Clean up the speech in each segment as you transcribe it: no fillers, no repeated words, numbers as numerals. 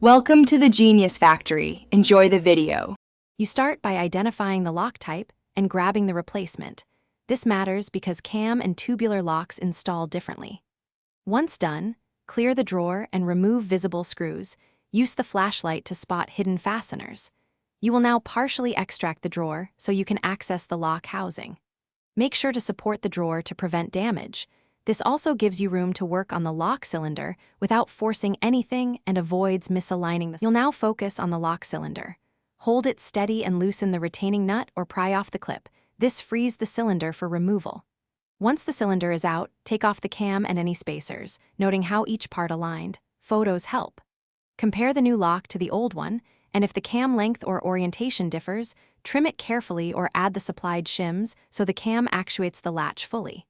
Welcome to the Genius Factory. Enjoy the video. You start by identifying the lock type and grabbing the replacement. This matters because cam and tubular locks install differently. Once done, clear the drawer and remove visible screws. Use the flashlight to spot hidden fasteners. You will now partially extract the drawer so you can access the lock housing. Make sure to support the drawer to prevent damage. This also gives you room to work on the lock cylinder without forcing anything and avoids misaligning the. You'll now focus on the lock cylinder. Hold it steady and loosen the retaining nut or pry off the clip. This frees the cylinder for removal. Once the cylinder is out, take off the cam and any spacers, noting how each part aligned. Photos help. Compare the new lock to the old one, and if the cam length or orientation differs, trim it carefully or add the supplied shims so the cam actuates the latch fully.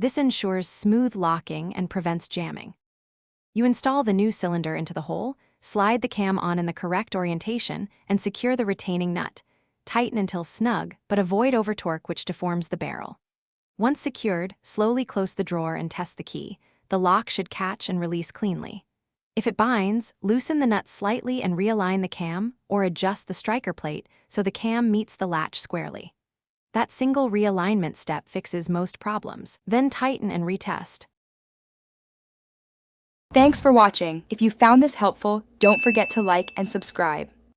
This ensures smooth locking and prevents jamming. You install the new cylinder into the hole, slide the cam on in the correct orientation, and secure the retaining nut. Tighten until snug, but avoid over-torque which deforms the barrel. Once secured, slowly close the drawer and test the key. The lock should catch and release cleanly. If it binds, loosen the nut slightly and realign the cam, or adjust the striker plate so the cam meets the latch squarely. That single realignment step fixes most problems. Then tighten and retest. Thanks for watching. If you found this helpful, don't forget to like and subscribe.